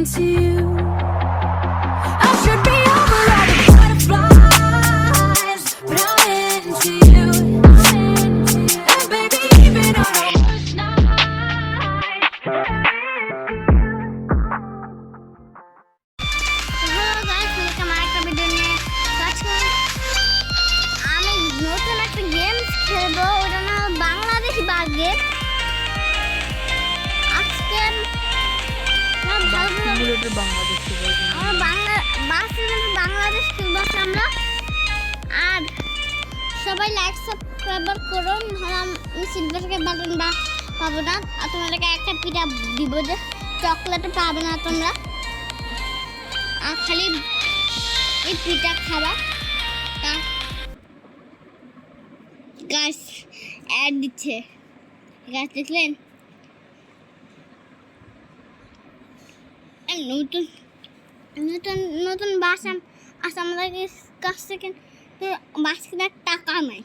into you. I should be over all the butterflies, but I'm into you. And baby, even on the worst night. Hello guys, welcome আমার একটা video নিয়ে। আজকে আমি নতুন একটা games খেলবো, ওটা না বাংলাদেশি বাস গেম। আজকে আমার বাংলাদেশ খেলবো আমরা। আর সবাই লাইক সাবস্ক্রাইব করুন, আমি সিলভার বাটন পাবো না, আর তোমাদেরকে একটা পিঠা দিব যে চকলেটও পাবে না তোমরা, আর খালি এই পিঠা খাবা। গাছ অ্যাড দিচ্ছে, গাছ দেখলেন? নতুন নতুন নতুন বাস আসে আমাদের কাছ থেকে, বাস কেনার টাকা নাই।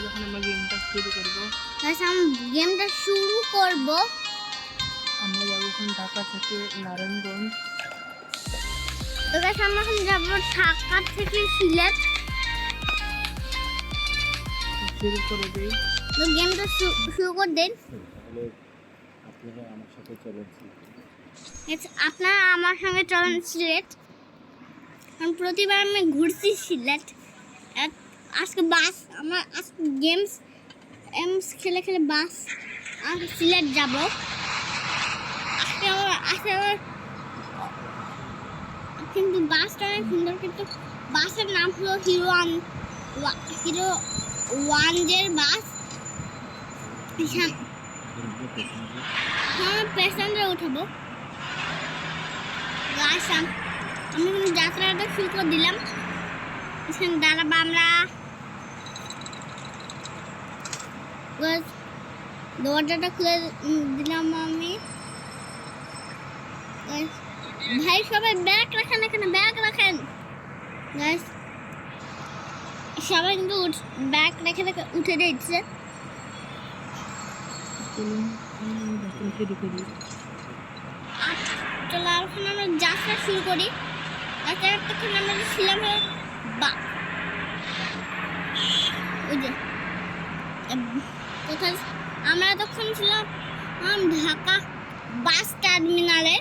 যখন আমরা গেমটা শুরু করবো, গেমটা শুরু করবো, আমরা যাবো এখন ঢাকা থেকে নারায়ণগঞ্জ। তো গাছ আমরা এখন যাবো ঢাকা থেকে সিলেট। শুরু করে দিই, তো গেমটা শুরু করে দেন। আপনারা আমার সঙ্গে চলেন সিলেট। প্রতিবার আমি ঘুরছি সিলেট। আজকে বাস আমার আজকে গেমস খেলে খেলে বাস আর সিলেট যাব। আজকে আমার কিন্তু বাসটা অনেক সুন্দর, কিন্তু বাসের নাম হলো হিরো ওয়ানজের বাস। হ্যাঁ, প্যাসেঞ্জার উঠাবো। আমি কিন্তু যাত্রাটা শুরু করে দিলাম। এখানে দাঁড়াবো আমরা। দরজাটা খুলে দিলাম আমি। ভাই সবাই ব্যাগ রাখেন, এখানে ব্যাগ রাখেন। সবাই কিন্তু ব্যাগ রেখে রেখে উঠে দিচ্ছে। চলো এখন আমরা যাত্রা শুরু করি। এতক্ষণ আমরা ছিলাম ওই যে কোথায় আমরা এতক্ষণ ছিলাম ঢাকা বাস টার্মিনালে।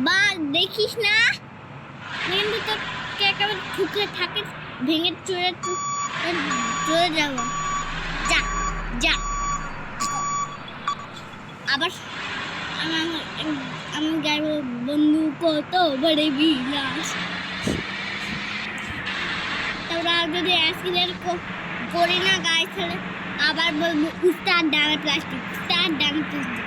বাস দেখিস না, কিন্তু তোকে একেবারে ঠুকে থাকে, ভেঙে চলে যাব। যা যা আবার আমি গাইবো বন্ধু কত বড় বিলাস। তারপরে আর যদি অ্যাক্সিডেন্ট করি না গাড়ি ছেড়ে, আবার বলবো উস্তাদ ডানে প্লাস্টিক, উস্তাদ ডানে প্লাস্টিক।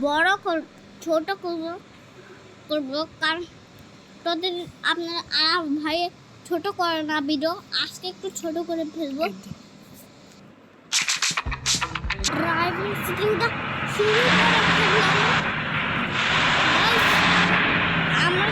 বড় ছোট করবো কারণ তোদের আপনারা ভাই ছোট করে না ভিডিও, আজকে একটু ছোট করে ফেলবো। ড্রাইভিং সিটিংটা শুরু করে ফেললাম আমরা।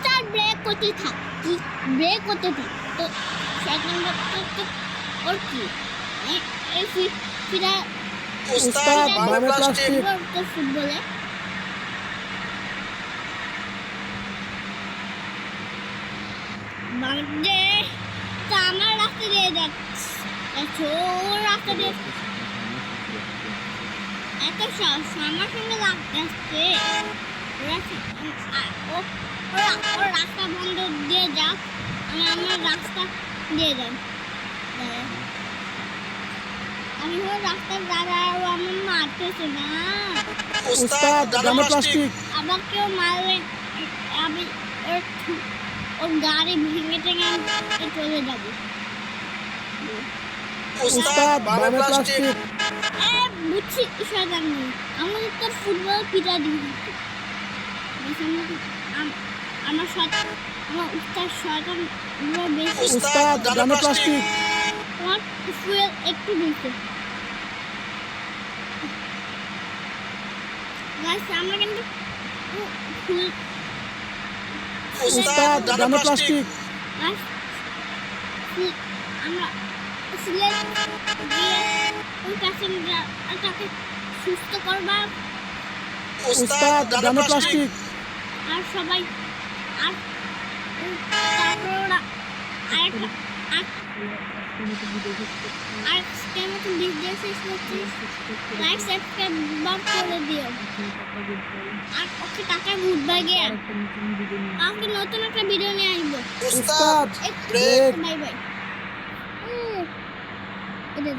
উস্তাদ ব্রেক করতে থাক কি ব্রেক করতে থাক তো সেকেন্ড তো ওর কি এই ফিরা উস্তাদ বামে প্লাস্টিক তো ফুটবলে বাজে তো আমার রাস্তা দিয়ে যাচ্ছে ওর রাস্তা দিয়ে এত আমার সঙ্গে লাগতে আসছে ওর রাস্তা বন্ধ দিয়ে যাক আমি আমার রাস্তা দিয়ে যাই আমি ওর রাস্তার দ্বারা আমার মারতেছে না উস্তাদ বামে প্লাস্টিক আবার কেউ মারলে আমি ওর গাড়ি ভেঙে টেঙে আমি চলে যাবো উস্তাদ বামে প্লাস্টিক বুঝছি শয়তান নেই আমাদের তো ফুটবল পিটা দিয়ে আমার সাথে আমার উস্তাদ শয়তান বেশি উস্তাদ বামে প্লাস্টিক আমার ফুয়েল একটু দিচ্ছে গাইস আমরা কিন্তু ফুল উস্তাদ বামে প্লাস্টিক গাইস আমরা সিলেট গিয়ে ওই প্যাসেঞ্জারটাকে সুস্থ করবা উস্তাদ বামে প্লাস্টিক আর সবাই আর তারপর ওরা আরেকটা আজকের মতো ভিডিও শেষ করছি লাইক সাবস্ক্রাইব করে দিও আর ওকে টাকা গুডবাই গিয়ে আমাকে নতুন একটা ভিডিও নিয়ে আসবো উস্তাদ ব্রেক বাই বাই এটা